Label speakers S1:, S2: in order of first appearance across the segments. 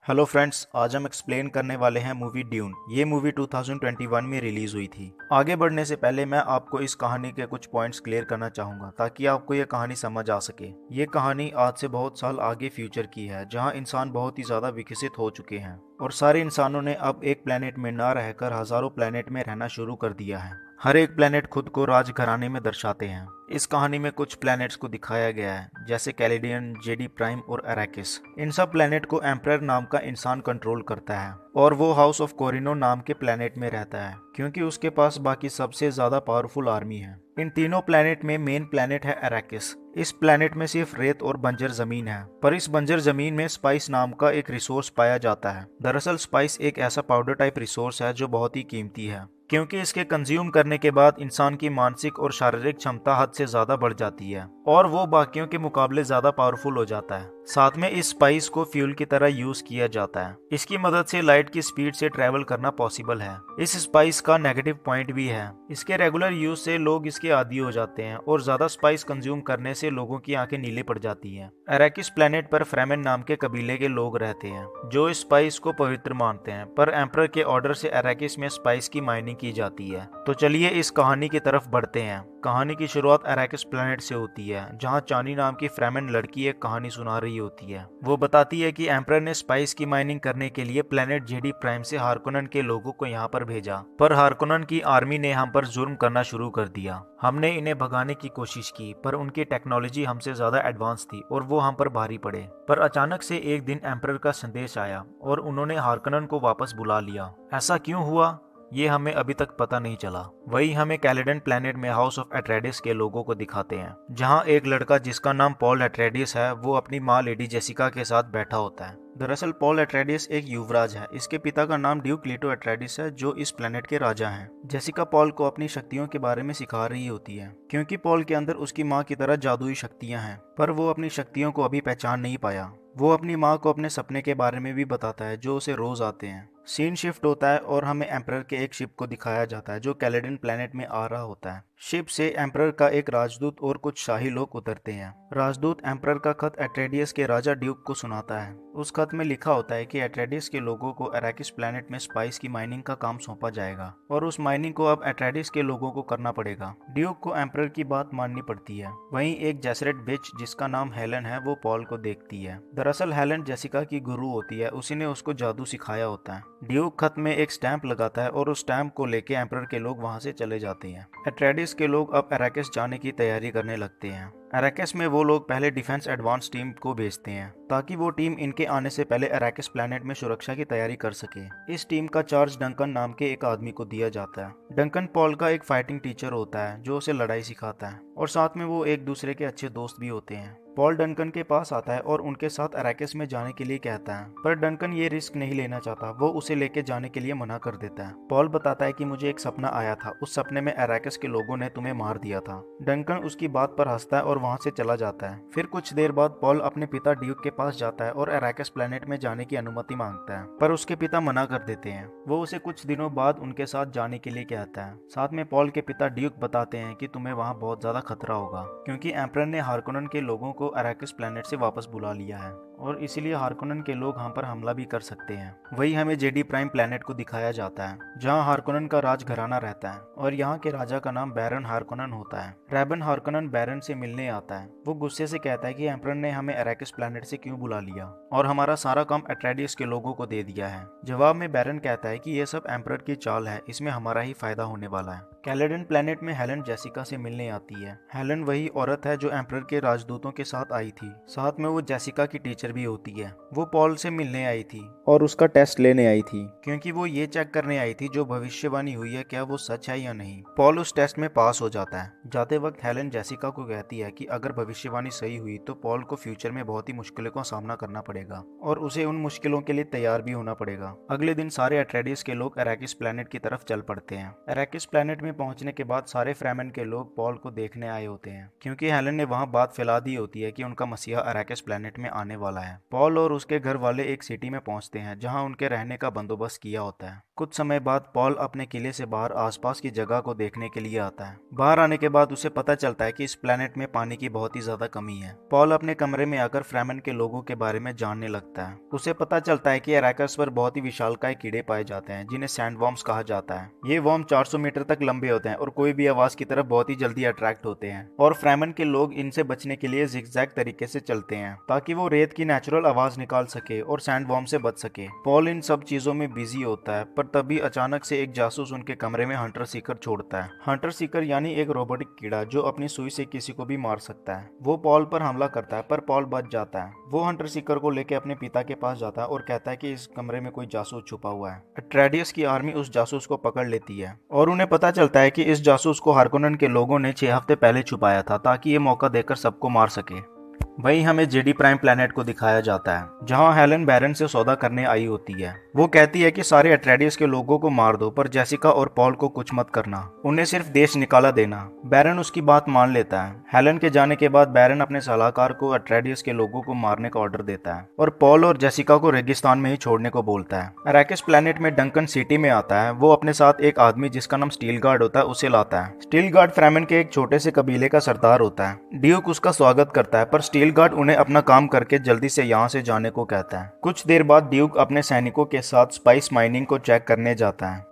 S1: Hello friends, आज हम explain करने वाले हैं मूवी ड्यून। ये मूवी 2021 में रिलीज हुई थी। आगे बढ़ने से पहले मैं आपको इस कहानी के कुछ पॉइंट्स क्लियर करना चाहूंगा ताकि आपको ये कहानी समझ आ सके। ये कहानी आज से बहुत साल आगे फ्यूचर की है, जहां इंसान बहुत ही ज्यादा विकसित हो चुके हैं और सारे इंसानों ने अब एक प्लेनेट में ना रहकर हजारों प्लेनेट में रहना शुरू कर दिया है। हर एक प्लेनेट खुद को राजघराने में दर्शाते हैं। इस कहानी में कुछ प्लैनेट्स को दिखाया गया है, जैसे कैलेडियन, जेडी प्राइम और अरैकिस। इन सब प्लैनेट को एम्परर नाम का इंसान कंट्रोल करता है और वो हाउस ऑफ कोरिनो नाम के प्लैनेट में रहता है, क्योंकि उसके पास बाकी सबसे ज्यादा पावरफुल आर्मी है। इन तीनों प्लैनेट में मेन प्लैनेट है अरैकिस। इस प्लैनेट में सिर्फ रेत और बंजर जमीन है, पर इस बंजर जमीन में स्पाइस नाम का एक रिसोर्स पाया जाता है। दरअसल स्पाइस एक ऐसा पाउडर टाइप रिसोर्स है जो बहुत ही कीमती है, क्योंकि इसके कंज्यूम करने के बाद इंसान की मानसिक और शारीरिक क्षमता हद से ज्यादा बढ़ जाती है और वो बाकियों के मुकाबले ज्यादा पावरफुल हो जाता है। साथ में इस स्पाइस को फ्यूल की तरह यूज किया जाता है। इसकी मदद से लाइट की स्पीड से ट्रेवल करना पॉसिबल है। इस स्पाइस का नेगेटिव पॉइंट भी है, इसके रेगुलर यूज से लोग इसके आदी हो जाते हैं और ज्यादा स्पाइस कंज्यूम करने से लोगों की आंखें नीले पड़ जाती हैं। अरैकिस प्लेनेट पर फ्रेमेन नाम के कबीले के लोग रहते हैं जो इस स्पाइस को पवित्र मानते हैं, पर एम्परर के ऑर्डर से अरैकिस में स्पाइस की माइनिंग की जाती है। तो चलिए इस कहानी की तरफ बढ़ते हैं। कहानी की शुरुआत अरैकिस प्लेनेट से होती है, जहां चानी नाम की फ्रेमेन लड़की एक कहानी सुना रही होती है। वो बताती है कि एम्परर ने स्पाइस की माइनिंग करने के लिए प्लेनेट जेडी प्राइम से हार्कोनन के लोगों को यहाँ पर भेजा, पर हार्कोनन की आर्मी ने हम पर जुर्म करना शुरू कर दिया। हमने इन्हें भगाने की कोशिश की, पर उनकी टेक्नोलॉजी हमसे ज्यादा एडवांस थी और वो हम पर भारी पड़े। पर अचानक से एक दिन एम्परर का संदेश आया और उन्होंने हार्कोनन को वापस बुला लिया। ऐसा क्यों हुआ ये हमें अभी तक पता नहीं चला। वही हमें कैलेडन प्लेनेट में हाउस ऑफ एट्रेडिस के लोगों को दिखाते हैं, जहां एक लड़का जिसका नाम पॉल एट्रेडिस है वो अपनी माँ लेडी जेसिका के साथ बैठा होता है। दरअसल पॉल एट्रेडिस एक युवराज है। इसके पिता का नाम ड्यूक लीटो एट्रेडिस है, जो इस प्लेनेट के राजा हैं। जेसिका पॉल को अपनी शक्तियों के बारे में सिखा रही होती है, क्योंकि पॉल के अंदर उसकी माँ की तरह जादुई शक्तियां हैं, पर वो अपनी शक्तियों को अभी पहचान नहीं पाया। वो अपनी माँ को अपने सपने के बारे में भी बताता है जो उसे रोज आते हैं। सीन शिफ्ट होता है और हमें एम्परर के एक शिप को दिखाया जाता है जो कैलेडन प्लेनेट में आ रहा होता है। शिप से एम्परर का एक राजदूत और कुछ शाही लोग उतरते हैं। राजदूत एम्परर का खत एट्रेडियस के राजा ड्यूक को सुनाता है। उस खत में लिखा होता है कि एट्रेडियस के लोगों को अरैकिस प्लेनेट में स्पाइस की माइनिंग का काम सौंपा जाएगा और उस माइनिंग को अब एट्रेडियस के लोगों को करना पड़ेगा। ड्यूक को एम्परर की बात माननी पड़ती है। वहीं एक जेसरेट बिच जिसका नाम हेलन है वो पॉल को देखती है। दरअसल हेलन जेसिका की गुरु होती है, उसी ने उसको जादू सिखाया होता है। ड्यूक खत में एक स्टैंप लगाता है और उस स्टैंप को लेके एम्परर के लोग वहां से चले जाते हैं। एट्रेडियस के लोग अब अरैकिस जाने की तैयारी करने लगते हैं। अरैकिस में वो लोग पहले डिफेंस एडवांस टीम को भेजते हैं ताकि वो टीम इनके आने से पहले अरैकिस प्लेनेट में सुरक्षा की तैयारी कर सके। इस टीम का चार्ज डंकन नाम के एक आदमी को दिया जाता है। डंकन पॉल का एक फाइटिंग टीचर होता है जो उसे लड़ाई सिखाता है और साथ में वो एक दूसरे के अच्छे दोस्त भी होते हैं। पॉल डंकन के पास आता है और उनके साथ अरैकिस में जाने के लिए कहता है, पर डंकन ये रिस्क नहीं लेना चाहता। वो उसे लेके जाने के लिए मना कर देता है। पॉल बताता है कि मुझे एक सपना आया था, उस सपने में अरैकिस के लोगों ने तुम्हें मार दिया था। डंकन उसकी बात पर हंसता है और वहां से चला जाता है। फिर कुछ देर बाद पॉल अपने पिता ड्यूक के पास जाता है और अरैकिस प्लेनेट में जाने की अनुमति मांगता है, पर उसके पिता मना कर देते हैं। वो उसे कुछ दिनों बाद उनके साथ जाने के लिए कहता है। साथ में पॉल के पिता ड्यूक बताते हैं कि तुम्हें वहाँ बहुत ज्यादा खतरा होगा, क्योंकि एम्परर ने हार्कोनन के लोगों को अरैकिस प्लेनेट से वापस बुला लिया है और इसीलिए हार्कोनन के लोग हम पर हमला भी कर सकते हैं। वही हमें जेडी प्राइम प्लेनेट को दिखाया जाता है, जहां हार्कोनन का राजघराना रहता है और यहाँ के राजा का नाम बैरन हार्कोनन होता है। रैबन हार्कोनन बैरन से मिलने आता है। वो गुस्से से कहता है कि एम्परर ने हमें अरैकिस प्लेनेट से क्यों बुला लिया और हमारा सारा काम एट्रेडियस के लोगों को दे दिया है। जवाब में बैरन कहता है कि ये सब एम्परर की चाल है, इसमें हमारा ही फायदा होने वाला है। कैलेडन प्लेनेट में हेलन जेसिका से मिलने आती है। हेलन वही औरत है जो एम्परर के राजदूतों के साथ आई थी। साथ में वो जेसिका की टीचर भी होती है। वो पॉल से मिलने आई थी और उसका टेस्ट लेने आई थी, क्योंकि वो ये चेक करने आई थी जो भविष्यवाणी हुई है क्या वो सच है या नहीं। पॉल उस टेस्ट में पास हो जाता है। जाते वक्त हेलन जेसिका को कहती है कि अगर भविष्यवाणी सही हुई तो पॉल को फ्यूचर में बहुत ही मुश्किलों का सामना करना पड़ेगा और उसे उन मुश्किलों के लिए तैयार भी होना पड़ेगा। अगले दिन सारे एट्रेडियस के लोग अरैकिस प्लेनेट की तरफ चल पड़ते हैं। अरैकिस प्लेनेट में पहुंचने के बाद सारे फ्रेमेन के लोग पॉल को देखने आए होते हैं, क्योंकि हेलन ने वहां बात फैला दी होती है कि उनका मसीहा अरैकिस प्लेनेट में आने वाला है। पॉल और उसके घर वाले एक सिटी में पहुंचते हैं जहां उनके रहने का बंदोबस्त किया होता है। कुछ समय बाद पॉल अपने किले से बाहर आसपास की जगह को देखने के लिए आता है। बाहर आने के बाद उसे पता चलता है कि इस प्लेनेट में पानी की बहुत ही ज्यादा कमी है। पॉल अपने कमरे में आकर फ्रेमन के लोगों के बारे में जानने लगता है। उसे पता चलता है कि अरैकस पर बहुत ही विशालकाय कीड़े पाए जाते हैं जिन्हें सैंडवर्म्स कहा जाता है। ये वर्म 400 मीटर तक लंबे होते हैं और कोई भी आवाज की तरफ बहुत ही जल्दी अट्रैक्ट होते हैं और फ्रेमन के लोग इनसे बचने के लिए जिगजैग तरीके से चलते हैं ताकि वो रेत की नेचुरल आवाज निकाल सके और सैंडवर्म से बच सके। पॉल इन सब चीजों में बिजी होता है, पर तभी अचानक से एक जासूस उनके कमरे में हंटर सीकर छोड़ता है। हंटर सीकर यानी एक रोबोटिक कीड़ा जो अपनी सुई से किसी को भी मार सकता है। वो पॉल पर हमला करता है पर पॉल बच जाता है। वो हंटर सीकर को लेकर अपने पिता के पास जाता है और कहता है कि इस कमरे में कोई जासूस छुपा हुआ है। अट्रेडियस की आर्मी उस जासूस को पकड़ लेती है और उन्हें पता चलता है कि इस जासूस को हार्कोनन के लोगों ने 6 हफ्ते पहले छुपाया था ताकि ये मौका देकर सबको मार सके। वहीं हमें जेडी प्राइम प्लेनेट को दिखाया जाता है जहां हेलन बैरन से सौदा करने आई होती है। वो कहती है कि सारे अट्रेडियस के लोगों को मार दो पर जेसिका और पॉल को कुछ मत करना, उन्हें सिर्फ देश निकाला देना। बैरन उसकी बात मान लेता है। हेलन के जाने के बाद बैरन अपने सलाहकार को अट्रेडियस के लोगों को मारने का ऑर्डर देता है और पॉल और जेसिका को रेगिस्तान में ही छोड़ने को बोलता है। अरैकिस प्लेनेट में डंकन सिटी में आता है। वो अपने साथ एक आदमी जिसका नाम स्टील गार्ड होता है उसे लाता है। स्टील गार्ड फ्रेमन के एक छोटे से कबीले का सरदार होता है। ड्यूक उसका स्वागत करता है पर स्टील गार्ड उन्हें अपना काम करके जल्दी से यहाँ से जाने को कहता है। कुछ देर बाद ड्यूक अपने सैनिकों के साथ स्पाइस माइनिंग को चेक करने जाता है।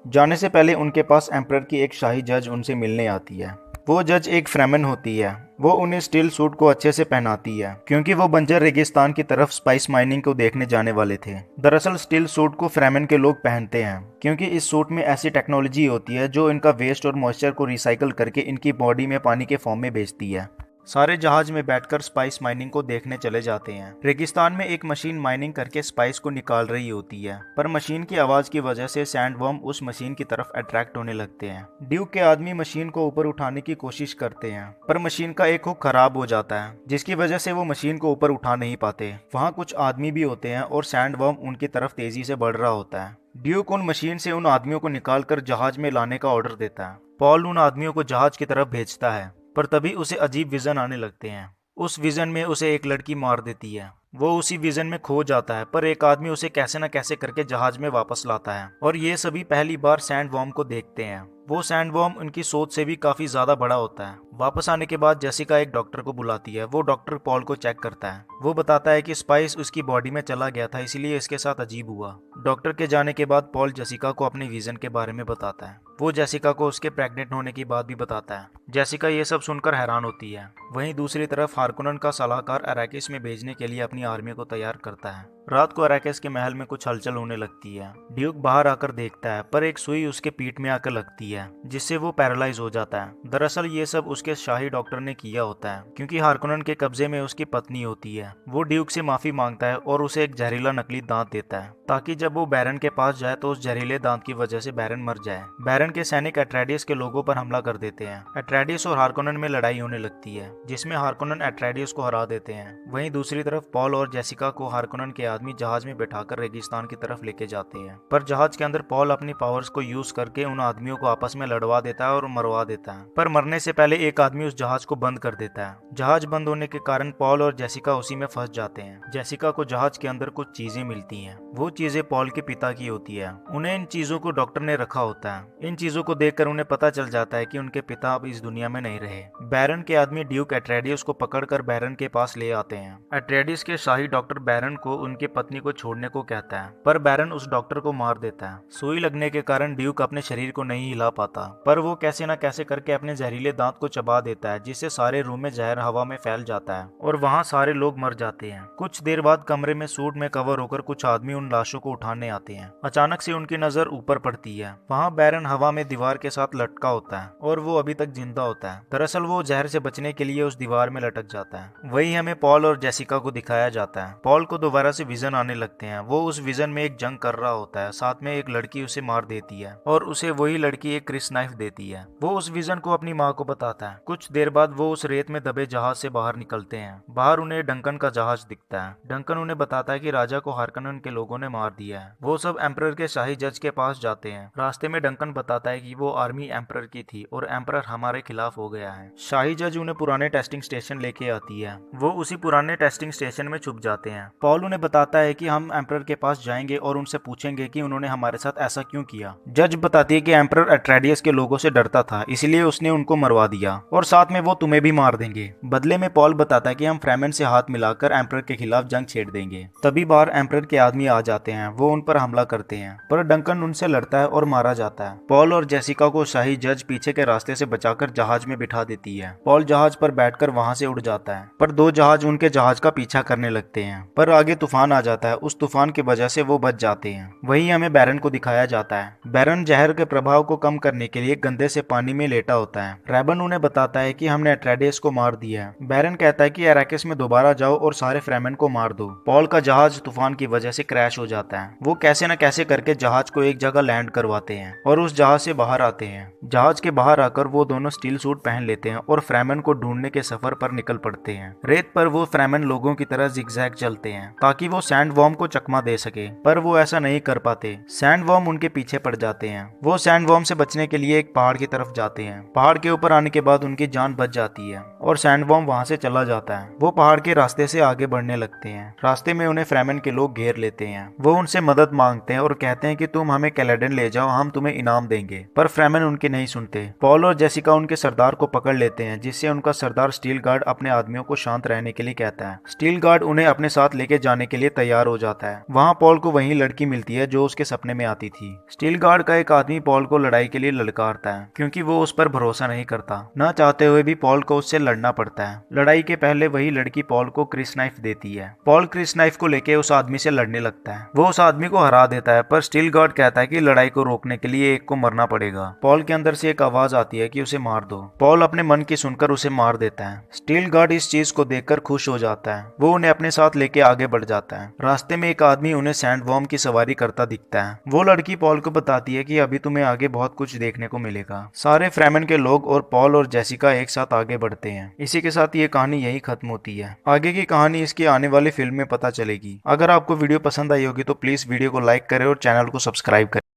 S1: जाने से पहले उनके पास एम्परर की एक शाही जज उनसे मिलने आती है। वो जज एक फ्रेमन होती है। वो उन्हें स्टील सूट को अच्छे से पहनाती है क्योंकि वो बंजर रेगिस्तान की तरफ स्पाइस माइनिंग को देखने जाने वाले थे। दरअसल स्टील सूट को फ्रेमन के लोग पहनते हैं क्योंकि इस सूट में ऐसी टेक्नोलॉजी होती है जो इनका वेस्ट और मॉइस्चर को रिसाइकल करके इनकी बॉडी में पानी के फॉर्म में भेजती है। सारे जहाज में बैठकर स्पाइस माइनिंग को देखने चले जाते हैं। रेगिस्तान में एक मशीन माइनिंग करके स्पाइस को निकाल रही होती है पर मशीन की आवाज की वजह से सैंडवर्म उस मशीन की तरफ अट्रैक्ट होने लगते हैं। ड्यूक के आदमी मशीन को ऊपर उठाने की कोशिश करते हैं पर मशीन का एक हुक खराब हो जाता है जिसकी वजह से वो मशीन को ऊपर उठा नहीं पाते। वहाँ कुछ आदमी भी होते हैं और सैंडवर्म उनकी तरफ तेजी से बढ़ रहा होता है। ड्यूक उन मशीन से उन आदमियों को निकालकर जहाज में लाने का ऑर्डर देता है। पॉल उन आदमियों को जहाज की तरफ भेजता है पर तभी उसे अजीब विजन आने लगते हैं। उस विजन में उसे एक लड़की मार देती है। वो उसी विजन में खो जाता है पर एक आदमी उसे कैसे न कैसे करके जहाज में वापस लाता है और ये सभी पहली बार सैंडवर्म को देखते हैं। वो सैंडवर्म उनकी सोच से भी काफी ज्यादा बड़ा होता है। वापस आने के बाद जेसिका एक डॉक्टर को बुलाती है। वो डॉक्टर पॉल को चेक करता है। वो बताता है कि स्पाइस उसकी बॉडी में चला गया था इसलिए इसके साथ अजीब हुआ। डॉक्टर के जाने के बाद पॉल जेसिका को अपने विजन के बारे में बताता है। वो जेसिका को उसके प्रेग्नेंट होने की बात भी बताता है। जेसिका ये सब सुनकर हैरान होती है। वहीं दूसरी तरफ हार्कोनन का सलाहकार अरैकिस में भेजने के लिए अपनी आर्मी को तैयार करता है। रात को अरैकिस के महल में कुछ हलचल होने लगती है। ड्यूक बाहर आकर देखता है पर एक सुई उसके पीठ में आकर लगती है जिससे वो पैरालाइज हो जाता है। दरअसल ये सब उसके शाही डॉक्टर ने किया होता है क्योंकि हार्कोनन के कब्जे में उसकी पत्नी होती है। वो ड्यूक से माफी मांगता है और उसे एक जहरीला नकली दांत देता है ताकि जब वो बैरन के पास जाए तो उस जहरीले दांत की वजह से बैरन मर जाए। बैरन के सैनिक अट्रेडियस के लोगों पर हमला कर देते हैं। अट्रेडियस और हार्कोनन में लड़ाई होने लगती है जिसमें हार्कोनन अट्रेडियस को हरा देते हैं। वहीं दूसरी तरफ पॉल और जेसिका को हार्कोनन के आदमी जहाज में बैठाकर रेगिस्तान की तरफ लेके जाते हैं पर जहाज के अंदर पॉल अपनी पावर्स को यूज करके उन आदमियों को आपस में लड़वा देता है और मरवा देता है। पर मरने से पहले एक आदमी उस जहाज को बंद कर देता है। जहाज बंद होने के कारण पॉल और जेसिका उसी में फंस जाते हैं। जेसिका को जहाज के अंदर कुछ चीजें मिलती हैं। वो चीजें पॉल के पिता की होती है। उन्हें इन चीजों को डॉक्टर ने रखा होता है। इन चीजों को देखकर उन्हें पता चल जाता है कि उनके पिता अब इस दुनिया में नहीं रहे। बैरन के आदमी ड्यूक अट्रेडियस को पकड़कर बैरन के पास ले आते हैं। अट्रेडियस के शाही डॉक्टर बैरन को उनकी पत्नी को छोड़ने को कहता है पर बैरन उस डॉक्टर को मार देता है। सुई लगने के कारण ड्यूक अपने शरीर को नहीं हिला पाता पर वो कैसे न कैसे करके अपने जहरीले दांत को चबा देता है जिससे सारे रूम में जहर हवा में फैल जाता है और वहाँ सारे लोग मर जाते हैं। कुछ देर बाद कमरे में सूट में कवर होकर कुछ आदमी उन लाशों को उठाने आते हैं। अचानक से उनकी नजर ऊपर पड़ती है। वहाँ बैरन हवा में दीवार के साथ लटका होता है और वो अभी तक जिंदा होता है। दरअसल वो जहर से बचने के लिए उस दीवार में लटक जाता है। वही हमें पॉल और जेसिका को दिखाया जाता है। पॉल को दोबारा से विजन आने लगते हैं। वो उस विजन में एक जंग कर रहा होता है। साथ में एक लड़की उसे मार देती है और उसे वही लड़की एक क्रिस नाइफ देती है। वो उस विजन को अपनी माँ को बताता है। कुछ देर बाद वो उस रेत में दबे जहाज से बाहर निकलते हैं। बाहर उन्हें डंकन का जहाज दिखता है। डंकन उन्हें बताता है कि राजा को हार्कोनन के लोगों ने मार दिया है। वो सब एम्परर के शाही जज के पास जाते हैं। रास्ते में डंकन बताता बताता है कि वो आर्मी एम्परर की थी और एम्परर हमारे खिलाफ हो गया है। शाही जज उन्हें पुराने टेस्टिंग स्टेशन लेके आती है। वो उसी पुराने टेस्टिंग स्टेशन में छुप जाते हैं। पॉल उन्हें बताता है कि हम एम्परर के पास जाएंगे और उनसे पूछेंगे कि उन्होंने हमारे साथ ऐसा क्यों किया। जज बताती है कि एम्परर अट्रेडियस के लोगों से डरता था, इसलिए उसने उनको मरवा दिया और साथ में वो तुम्हें भी मार देंगे। बदले में पॉल बताता है कि हम फ्रेमेन से हाथ मिलाकर एम्परर के खिलाफ जंग छेड़ देंगे। तभी बाहर एम्परर के आदमी आ जाते हैं। वो उन पर हमला करते हैं, पर डंकन उनसे लड़ता है और मारा जाता है। पॉल और जेसिका को शाही जज पीछे के रास्ते से बचाकर जहाज में बिठा देती है। पॉल जहाज पर बैठकर वहां से उड़ जाता है, पर दो जहाज उनके जहाज का पीछा करने लगते हैं। पर आगे तूफान आ जाता है। उस तूफान की वजह से वो बच जाते हैं। वहीं हमें बैरन को दिखाया जाता है। बैरन जहर के प्रभाव को कम करने के लिए गंदे से पानी में लेटा होता है। रेबन उन्हें बताता है कि हमने अट्रेडियस को मार दिया है। बैरन कहता है कि अरैकिस में दोबारा जाओ और सारे फ्रेमेन को मार दो। पॉल का जहाज तूफान की वजह से क्रैश हो जाता है। वो कैसे न कैसे करके जहाज को एक जगह लैंड करवाते हैं और उस जहाज से बाहर आते हैं। जहाज के बाहर आकर वो दोनों स्टील सूट पहन लेते हैं और फ्रेमेन को ढूंढने के सफर पर निकल पड़ते हैं। रेत पर वो फ्रेमेन लोगों की तरह जिगजैग चलते हैं ताकि वो सैंडवॉर्म को चकमा दे सके, पर वो ऐसा नहीं कर पाते। सैंडवॉर्म उनके पीछे पड़ जाते हैं। वो सैंडवॉर्म से बचने के लिए एक पहाड़ की तरफ जाते हैं। पहाड़ के ऊपर आने के बाद उनकी जान बच जाती है और सैंडवॉर्म वहां से चला जाता है। वो पहाड़ के रास्ते से आगे बढ़ने लगते हैं। रास्ते में उन्हें फ्रेमेन के लोग घेर लेते हैं। वो उनसे मदद मांगते हैं और कहते हैं कि तुम हमें कैलेडन ले जाओ, हम तुम्हें इनाम देंगे, पर फ्रेमेन उनकी नहीं सुनते। पॉल और जेसिका उनके सरदार को पकड़ लेते हैं, जिससे उनका सरदार स्टील गार्ड अपने आदमियों को शांत रहने के लिए कहता है। स्टील गार्ड उन्हें अपने साथ लेके जाने के लिए तैयार हो जाता है। वहाँ पॉल को वही लड़की मिलती है जो उसके सपने में आती थी। स्टील गार्ड का एक आदमी पॉल को लड़ाई के लिए ललकारता है, क्योंकि वो उस पर भरोसा नहीं करता। न चाहते हुए भी पॉल को उससे लड़ना पड़ता है। लड़ाई के पहले वही लड़की पॉल को क्रिस नाइफ देती है। पॉल क्रिस नाइफ को लेके उस आदमी से लड़ने लगता है। वो उस आदमी को हरा देता है, पर स्टील गार्ड कहता है कि लड़ाई को रोकने के लिए एक को मरना पड़ेगा। पॉल के अंदर से एक आवाज आती है कि उसे मार दो। पॉल अपने मन की सुनकर उसे मार देता है। स्टील गार्ड इस चीज को देखकर खुश हो जाता है। वो उन्हें अपने साथ लेके आगे बढ़ जाता है। रास्ते में एक आदमी उन्हें सैंडवॉर्म की सवारी करता दिखता है। वो लड़की पॉल को बताती है कि अभी तुम्हें आगे बहुत कुछ देखने को मिलेगा। सारे फ्रेमेन के लोग और पॉल और जेसिका एक साथ आगे बढ़ते हैं। इसी के साथ ये कहानी यही खत्म होती है। आगे की कहानी इसकी आने वाली फिल्म में पता चलेगी। अगर आपको वीडियो पसंद आई होगी तो प्लीज वीडियो को लाइक करें और चैनल को सब्सक्राइब करें।